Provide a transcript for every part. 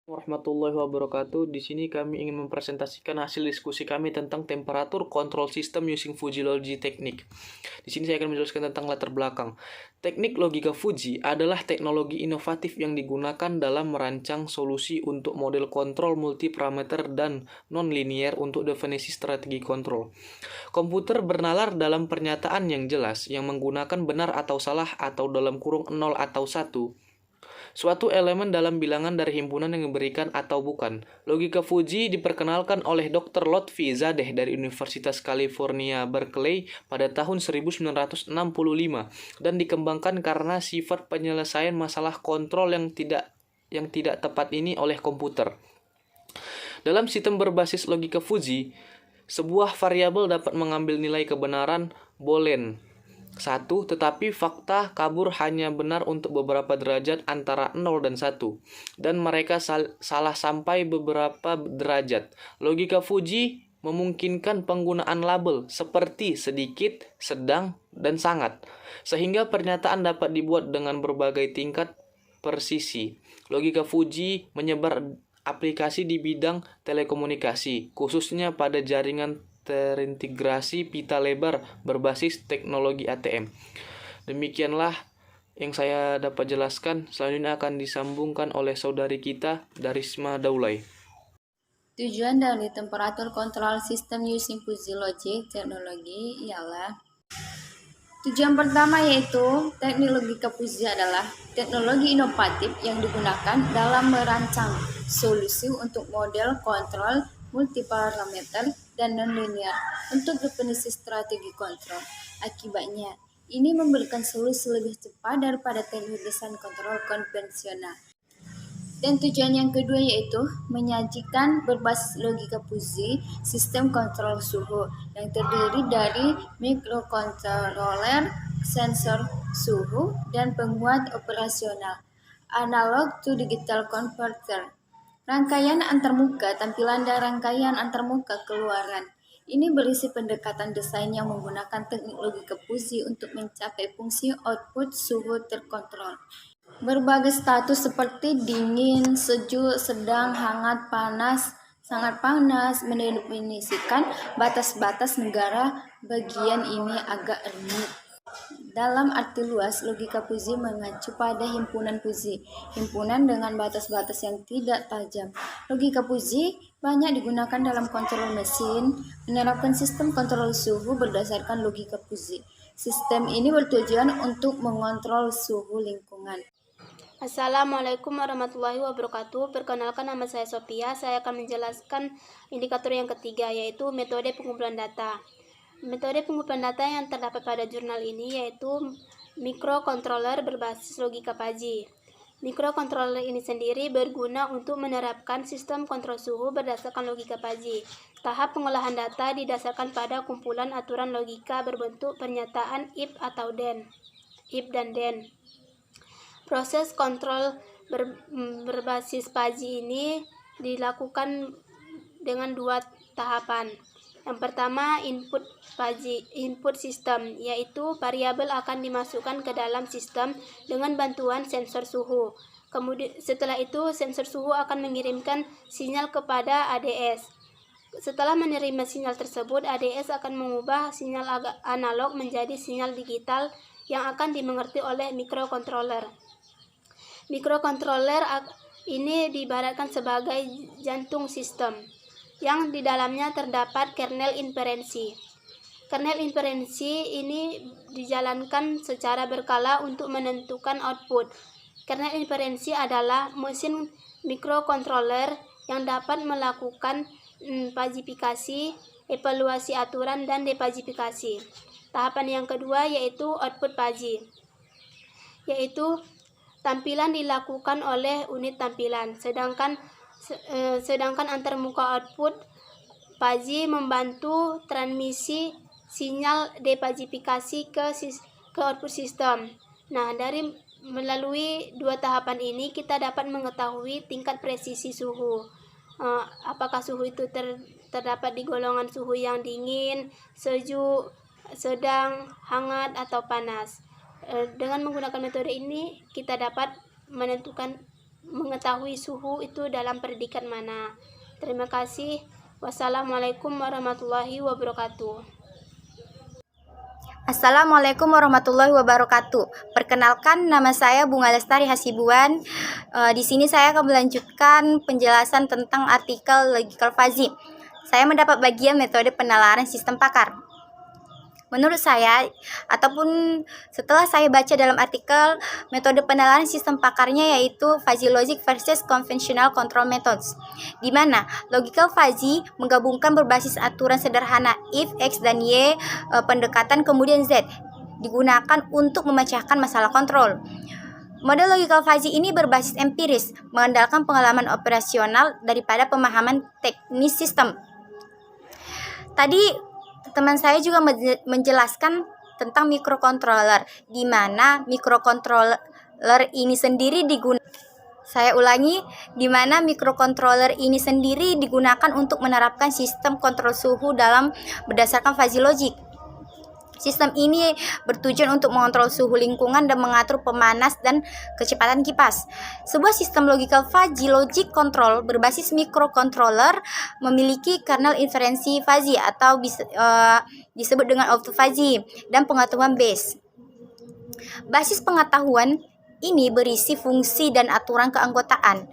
Warahmatullahi wabarakatuh. Di sini kami ingin mempresentasikan hasil diskusi kami tentang temperatur control system using Fuji Logic Technique. Di sini saya akan menjelaskan tentang latar belakang. Teknik logika Fuji adalah teknologi inovatif yang digunakan dalam merancang solusi untuk model kontrol multiparameter dan non-linear untuk definisi strategi kontrol. Komputer bernalar dalam pernyataan yang jelas yang menggunakan benar atau salah atau dalam kurung 0 atau 1. Suatu elemen dalam bilangan dari himpunan yang diberikan atau bukan. Logika Fuji diperkenalkan oleh Dr. Lotfi Zadeh dari Universitas California, Berkeley pada tahun 1965 dan dikembangkan karena sifat penyelesaian masalah kontrol yang tidak tepat ini oleh komputer. Dalam sistem berbasis logika Fuji, sebuah variabel dapat mengambil nilai kebenaran Boolean 1, tetapi fakta kabur hanya benar untuk beberapa derajat antara 0 dan 1, dan mereka salah sampai beberapa derajat. Logika Fuji memungkinkan penggunaan label seperti sedikit, sedang, dan sangat, sehingga pernyataan dapat dibuat dengan berbagai tingkat persisi. Logika Fuji menyebar aplikasi di bidang telekomunikasi, khususnya pada jaringan terintegrasi pita lebar berbasis teknologi ATM. Demikianlah yang saya dapat jelaskan. Selanjutnya akan disambungkan oleh saudari kita, Darisma Daulay. Tujuan dari temperatur control system using Fuji Logic Technology ialah tujuan pertama yaitu teknik logika Fuji adalah teknologi inovatif yang digunakan dalam merancang solusi untuk model kontrol multiparameter dan non-linear untuk definisi strategi kontrol. Akibatnya, ini memberikan solusi lebih cepat daripada teknik desain kontrol konvensional. Dan tujuan yang kedua yaitu menyajikan berbasis logika Fuji sistem kontrol suhu yang terdiri dari mikrokontroller, sensor suhu, dan penguat operasional. Analog to digital converter. Rangkaian antarmuka tampilan dan rangkaian antarmuka keluaran. Ini berisi pendekatan desain yang menggunakan teknik logika Fuji untuk mencapai fungsi output suhu terkontrol. Berbagai status seperti dingin, sejuk, sedang, hangat, panas, sangat panas mendefinisikan batas-batas negara. Bagian ini agak rumit. Dalam arti luas, logika Fuji mengacu pada himpunan Fuji, himpunan dengan batas-batas yang tidak tajam. Logika Fuji banyak digunakan dalam kontrol mesin, menerapkan sistem kontrol suhu berdasarkan logika Fuji. Sistem ini bertujuan untuk mengontrol suhu lingkungan. Assalamualaikum warahmatullahi wabarakatuh. Perkenalkan, nama saya Sophia. Saya akan menjelaskan indikator yang ketiga, yaitu metode pengumpulan data. Metode pengumpulan data yang terdapat pada jurnal ini yaitu mikrokontroler berbasis logika Fuji. Mikrokontroler ini sendiri berguna untuk menerapkan sistem kontrol suhu berdasarkan logika Fuji. Tahap pengolahan data didasarkan pada kumpulan aturan logika berbentuk pernyataan if atau then, if dan then. Proses kontrol berbasis Fuji ini dilakukan dengan dua tahapan. Yang pertama, input sistem, yaitu variabel akan dimasukkan ke dalam sistem dengan bantuan sensor suhu. Kemudian setelah itu sensor suhu akan mengirimkan sinyal kepada ADS. Setelah menerima sinyal tersebut, ADS akan mengubah sinyal analog menjadi sinyal digital yang akan dimengerti oleh mikrokontroler. Mikrokontroler ini diibaratkan sebagai jantung sistem, yang di dalamnya terdapat kernel inferensi. Kernel inferensi ini dijalankan secara berkala untuk menentukan output. Kernel inferensi adalah mesin mikrokontroler yang dapat melakukan pajifikasi, evaluasi aturan, dan depajifikasi. Tahapan yang kedua yaitu output Fuji, yaitu tampilan dilakukan oleh unit tampilan, sedangkan antarmuka output Fuji membantu transmisi sinyal depajifikasi ke output sistem. Nah, melalui dua tahapan ini kita dapat mengetahui tingkat presisi suhu. Apakah suhu itu terdapat di golongan suhu yang dingin, sejuk, sedang, hangat, atau panas. Dengan menggunakan metode ini kita dapat mengetahui suhu itu dalam predikat mana. Terima kasih. Wassalamualaikum warahmatullahi wabarakatuh. Assalamualaikum warahmatullahi wabarakatuh. Perkenalkan, nama saya Bunga Lestari Hasibuan. Di sini saya akan melanjutkan penjelasan tentang artikel Logical Fuzzy. Saya mendapat bagian metode penalaran sistem pakar. Menurut saya, ataupun setelah saya baca dalam artikel, metode penalaran sistem pakarnya yaitu Fuzzy Logic versus Conventional Control Methods, di mana Logical Fuzzy menggabungkan berbasis aturan sederhana if, x, dan y, pendekatan kemudian z, digunakan untuk memecahkan masalah kontrol. Model Logical Fuzzy ini berbasis empiris, mengandalkan pengalaman operasional daripada pemahaman teknis sistem. Tadi teman saya juga menjelaskan tentang microcontroller, di mana microcontroller ini sendiri digunakan. Saya ulangi, di mana microcontroller ini sendiri digunakan untuk menerapkan sistem kontrol suhu berdasarkan fuzzy logic. Sistem ini bertujuan untuk mengontrol suhu lingkungan dan mengatur pemanas dan kecepatan kipas. Sebuah sistem logical fuzzy logic control berbasis microcontroller memiliki kernel inferensi fuzzy atau disebut dengan auto-fuzzy dan pengetahuan base. Basis pengetahuan ini berisi fungsi dan aturan keanggotaan.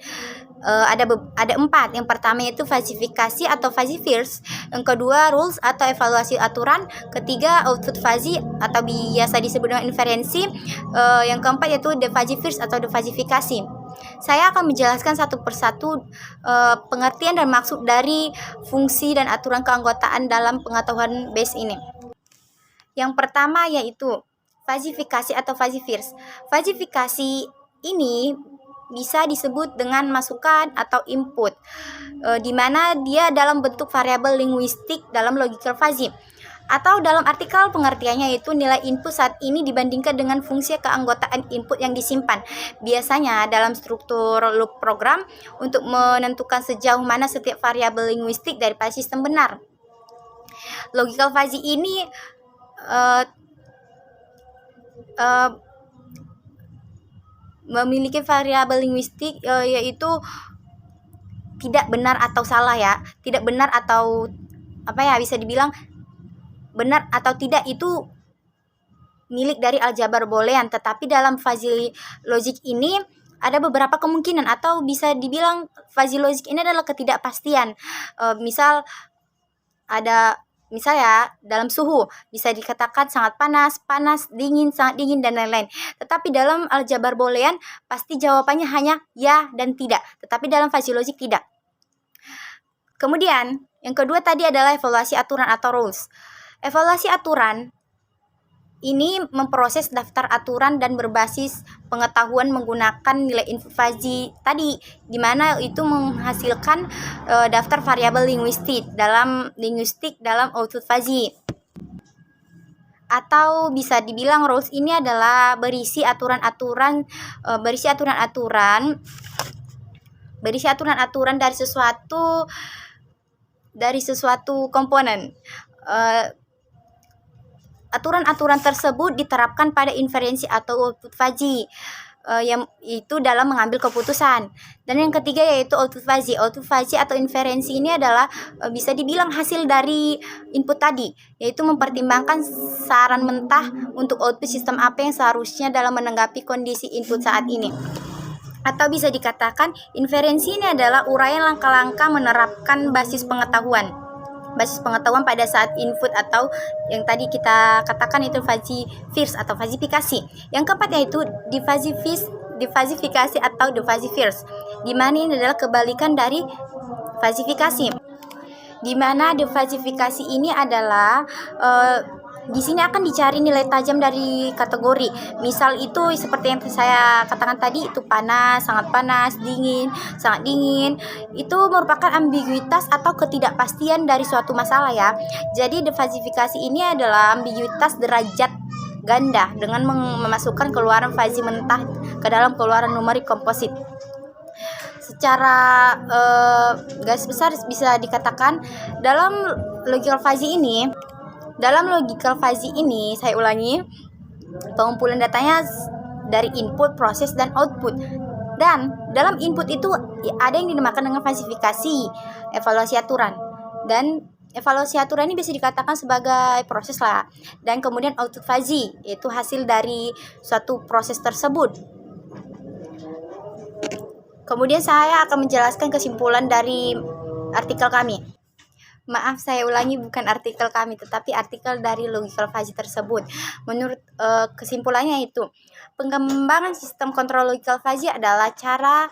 Ada 4. Yang pertama yaitu fuzzifikasi atau fuzzy first, yang kedua rules atau evaluasi aturan, ketiga output fuzzy atau biasa disebut dengan inferensi, yang keempat yaitu the fuzzy first atau the fuzzifikasi. Saya akan menjelaskan satu persatu pengertian dan maksud dari fungsi dan aturan keanggotaan dalam pengetahuan base ini. Yang pertama yaitu fuzzifikasi atau fuzzy first. Fuzzifikasi ini bisa disebut dengan masukan atau input, di mana dia dalam bentuk variabel linguistik dalam logical fuzzy. Atau dalam artikel pengertiannya yaitu nilai input saat ini dibandingkan dengan fungsi keanggotaan input yang disimpan. Biasanya dalam struktur loop program untuk menentukan sejauh mana setiap variabel linguistik daripada sistem benar. Logical fuzzy ini memiliki variabel linguistik yaitu tidak benar atau salah ya. Tidak benar atau bisa dibilang benar atau tidak itu milik dari aljabar boolean, tetapi dalam fuzzy logic ini ada beberapa kemungkinan atau bisa dibilang fuzzy logic ini adalah ketidakpastian. Misal ya, dalam suhu bisa dikatakan sangat panas, dingin, sangat dingin, dan lain-lain. Tetapi dalam aljabar boolean pasti jawabannya hanya ya dan tidak. Tetapi dalam fuzzy logic tidak. Kemudian yang kedua tadi adalah evaluasi aturan atau rules. Evaluasi aturan ini memproses daftar aturan dan berbasis pengetahuan menggunakan nilai input fuzzy tadi, di mana itu menghasilkan daftar variabel linguistik dalam output fuzzy. Atau bisa dibilang rules ini adalah berisi aturan-aturan dari sesuatu komponen. Aturan-aturan tersebut diterapkan pada inferensi atau output fuzzy yang itu dalam mengambil keputusan. Dan yang ketiga yaitu output fuzzy. Output fuzzy atau inferensi ini adalah bisa dibilang hasil dari input tadi, yaitu mempertimbangkan saran mentah untuk output sistem apa yang seharusnya dalam menanggapi kondisi input saat ini. Atau bisa dikatakan inferensi ini adalah uraian langkah-langkah menerapkan basis pengetahuan pada saat input atau yang tadi kita katakan itu fuzzy first atau fuzzifikasi. Yang keempat yaitu defuzzifikasi atau the fuzzy first, di mana ini adalah kebalikan dari fuzzifikasi. Di mana defuzzifikasi ini adalah di sini akan dicari nilai tajam dari kategori. Misal itu seperti yang saya katakan tadi, itu panas, sangat panas, dingin, sangat dingin. Itu merupakan ambiguitas atau ketidakpastian dari suatu masalah ya. Jadi defuzzifikasi ini adalah ambiguitas derajat ganda dengan memasukkan keluaran fuzzy mentah ke dalam keluaran numerik komposit. Secara garis besar bisa dikatakan dalam logical fuzzy ini, saya ulangi, Pengumpulan datanya dari input, proses, dan output. Dan dalam input itu ada yang dinamakan dengan falsifikasi, evaluasi aturan. Dan evaluasi aturan ini bisa dikatakan sebagai proses lah. Dan kemudian output fuzzy, yaitu hasil dari suatu proses tersebut. Kemudian saya akan menjelaskan kesimpulan dari artikel kami. Maaf, saya ulangi, bukan artikel kami, tetapi artikel dari logical fuzzy tersebut. Menurut kesimpulannya itu, pengembangan sistem kontrol logical fuzzy adalah cara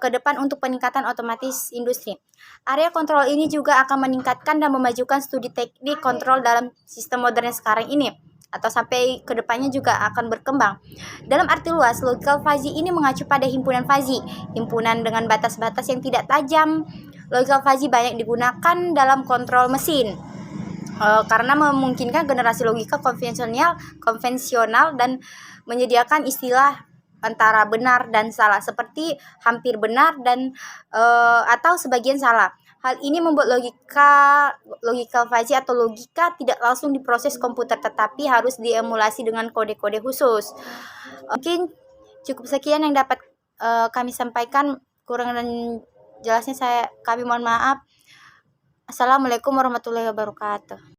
ke depan untuk peningkatan otomatis industri. Area kontrol ini juga akan meningkatkan dan memajukan studi teknik kontrol dalam sistem modern sekarang ini, atau sampai ke depannya juga akan berkembang. Dalam arti luas, logical fuzzy ini mengacu pada himpunan fuzzy, himpunan dengan batas-batas yang tidak tajam. Logical fuzzy banyak digunakan dalam kontrol mesin karena memungkinkan generasi logika konvensional dan menyediakan istilah antara benar dan salah, seperti hampir benar dan atau sebagian salah. Hal ini membuat logical fuzzy atau logika tidak langsung diproses komputer, tetapi harus diemulasi dengan kode-kode khusus. Mungkin cukup sekian yang dapat kami sampaikan. Kurang dan jelasnya kami mohon maaf. Assalamualaikum warahmatullahi wabarakatuh.